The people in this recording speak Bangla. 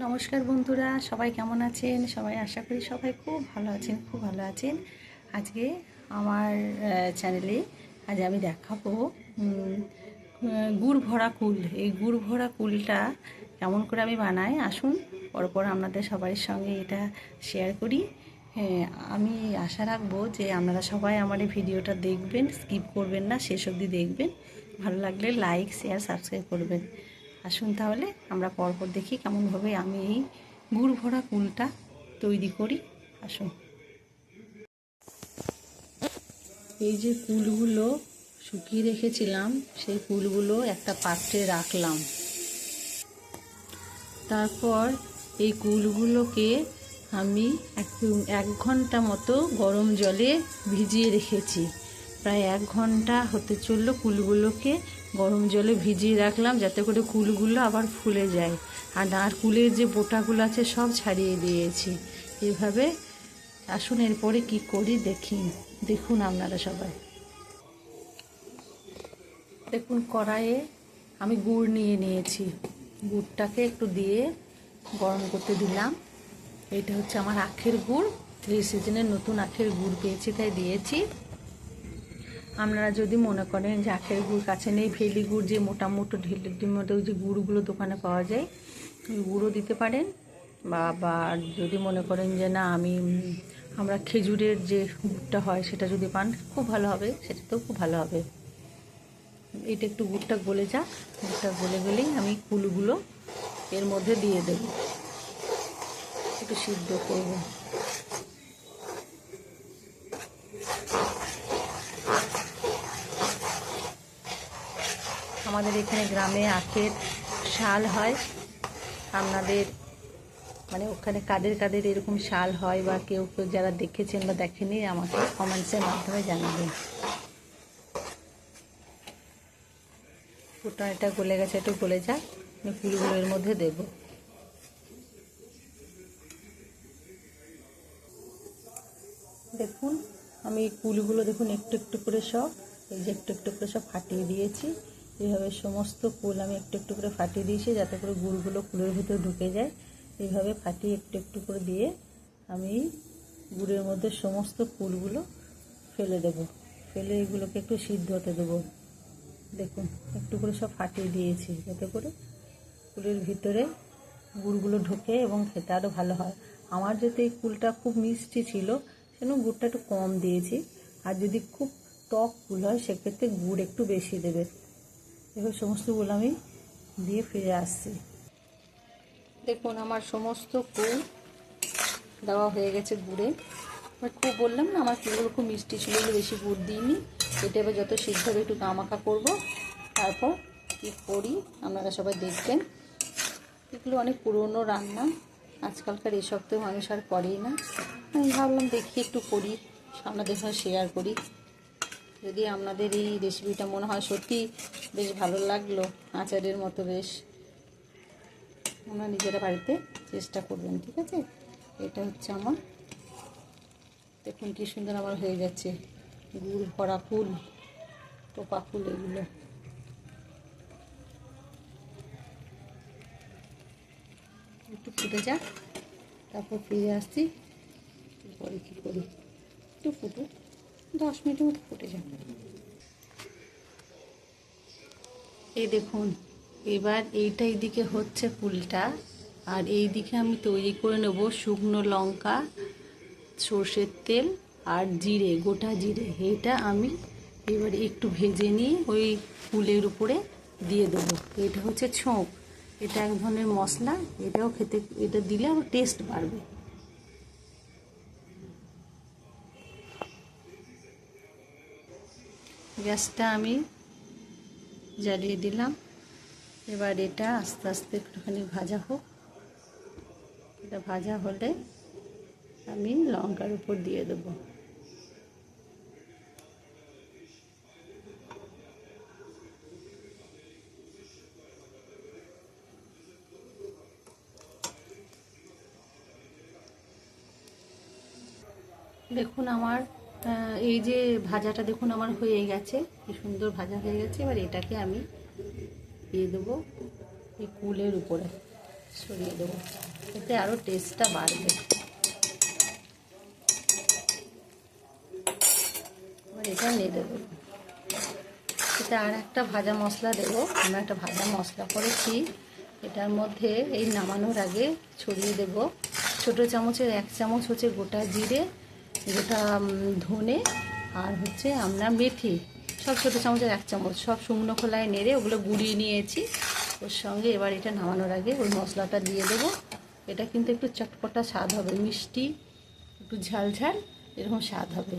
নমস্কার বন্ধুরা, সবাই কেমন আছেন? সবাই আশা করি সবাই খুব ভালো আছেন, খুব ভালো আছেন। আজকে আমার চ্যানেলে আজ আমি দেখাবো গুড় ভরা কুল। এই গুড় ভরা কুলটা কেমন করে আমি বানাই, আসুন পরপর আপনাদের সবার সঙ্গে এটা শেয়ার করি। আমি আশা রাখবো যে আপনারা সবাই আমার এই ভিডিওটা দেখবেন, স্কিপ করবেন না, শেষ অবধি দেখবেন। ভালো লাগলে লাইক, শেয়ার, সাবস্ক্রাইব করবেন। আসুন তাহলে আমরা পরপর দেখি কেমনভাবে আমি এই গুড় ভরা কুলটা তৈরি করি। আসুন। এই যে কুলগুলো শুকিয়ে রেখেছিলাম, সেই কুলগুলো একটা পাত্রে রাখলাম। তারপর এই কুলগুলোকে আমি এক ঘন্টা মতো গরম জলে ভিজিয়ে রেখেছি। প্রায় 1 ঘন্টা হতে চললো কুলগুলোকে গরম জলে ভিজিয়ে রাখলাম, যাতে করে কুলগুলো আবার ফুলে যায়। আর কুলের যে বোটাগুলো আছে সব ছাড়িয়ে দিয়েছি। এভাবে আসুন এরপরে কি করি দেখুন আপনারা সবাই। দেখুন, কড়াইয়ে আমি গুড় নিয়েছি। গুড়টাকে একটু দিয়ে গরম করতে দিলাম। এটা হচ্ছে আমার আখের গুড়, এই সিজনের নতুন আখের গুড় পেয়েছি তাই দিয়েছি। আপনারা যদি মনে করেন যে আখের গুড় কাছে নেই, ভেলি গুড় যে মোটা মোটো ওই যে গুড়গুলো দোকানে পাওয়া যায়, ওই গুঁড়ো দিতে পারেন। বা যদি মনে করেন যে না আমরা খেজুরের যে গুড়টা হয় সেটা যদি পান খুব ভালো হবে, সেটাতেও খুব ভালো হবে। এটা একটু গুড়টা গলে যাক, গুড়টা গলে গেলেই আমি কুলগুলো এর মধ্যে দিয়ে দেব, একটু সিদ্ধ করব। আমাদের এখানে গ্রামে আখের শাল হয়। আপনাদের মানে ওখানে কাদের এরকম শাল হয়, বা কেউ যারা দেখেছেন বা দেখেনি আমাকে কমেন্টসের মাধ্যমে জানাবেন। ফুটনাটা গলে গেছে, একটু গলে যাক, আমি কুলগুলো এর মধ্যে দেব। দেখুন আমি কুলগুলো দেখুন একটু একটু করে সব একটু করে সব ফাটিয়ে দিয়েছি। এইভাবে সমস্ত কুল আমি একটু একটু করে ফাটিয়ে দিয়েছি, যাতে করে গুড়গুলো কুলের ভিতরে ঢুকে যায়। এইভাবে ফাটিয়ে একটু একটু করে দিয়ে আমি গুড়ের মধ্যে সমস্ত কুলগুলো ফেলে দেব। ফেলে এগুলোকে একটু সিদ্ধ হতে দেবো। দেখুন একটু করে সব ফাটিয়ে দিয়েছি, যাতে করে কুলের ভিতরে গুড়গুলো ঢোকে এবং খেতে আরও ভালো হয়। আমার যেহেতু এই কুলটা খুব মিষ্টি ছিল, সেজন্য গুড়টা একটু কম দিয়েছি। আর যদি খুব টক কুল হয় সেক্ষেত্রে গুড় একটু বেশি দেবে। এবার সমস্তগুলো আমি দিয়ে ফিরে আসছি। দেখুন আমার সমস্ত কুল দেওয়া হয়ে গেছে গুড়ে। খুব বললাম না আমার কুলগুলো খুব মিষ্টি ছিল, বেশি গুড় দিইনি। এটা এবার যত সিদ্ধ হবে একটু গামাখা করবো। তারপর কী করি আপনারা সবাই দেখবেন। এগুলো অনেক পুরনো রান্না, আজকালকার এসব তো মানুষ আর করেই না। আমি ভাবলাম দেখি একটু করি, আপনাদের সঙ্গে শেয়ার করি। যদি আপনাদের এই রেসিপিটা মনে হয় সত্যি বেশ ভালো লাগলো, আচারের মতো বেশ, আপনারা নিজেরা বাড়িতে চেষ্টা করবেন, ঠিক আছে? এটা হচ্ছে আমার, দেখুন কি সুন্দর আমার হয়ে যাচ্ছে গুড় ভরা ফুল, টোপা ফুল এগুলো। একটু ফুটে যাক, তারপর ফিরে আসছি। পরে কী করি, একটু ফুটুক, 10 মিনিটের মতো ফুটে যাক। এই দেখুন এবার এইটা এইদিকে হচ্ছে ফুলটা, আর এই দিকে আমি তৈরি করে নেব শুকনো লঙ্কা, সর্ষের তেল আর জিরে, গোটা জিরে। এইটা আমি এবার একটু ভেজে নিয়ে ওই ফুলের উপরে দিয়ে দেবো। এটা হচ্ছে ছোঁক, এটা এক ধরনের মশলা, এটাও খেতে, এটা দিলে আরও টেস্ট বাড়বে। গ্যাসটা আমি জ্বালিয়ে দিলাম। এবার এটা আস্তে আস্তে একটুখানি ভাজা হোক। এটা ভাজা হলে আমি লঙ্কার উপর দিয়ে দেব। দেখুন আমার এই যে ভাজাটা দেখুন আমার হয়ে গেছে, কি সুন্দর ভাজা হয়ে গেছে। এবার এটাকে আমি দিয়ে দেবো এই কুলের উপরে। ছড়িয়ে দেবো, এতে আরও টেস্টটা বাড়বে। এবার এটা নেড়ে দেবো। এটা আর একটা ভাজা মশলা দেবো, আমরা একটা ভাজা মশলা করেছি, এটার মধ্যে এই নামানোর আগে ছড়িয়ে দেব ছোটো চামচের 1 চামচ হচ্ছে গোটা জিরে, গোটা ধনে, আর হচ্ছে আমরা মেথি, সব ছোটো চামচের 1 চামচ, সব শুকনো খোলায় নেড়ে ওগুলো গুঁড়িয়ে নিয়েছি ওর সঙ্গে। এবার এটা নামানোর আগে ওই মশলাটা দিয়ে দেবো। এটা কিন্তু একটু চটপটা স্বাদ হবে, মিষ্টি একটু ঝাল ঝাল এরকম স্বাদ হবে।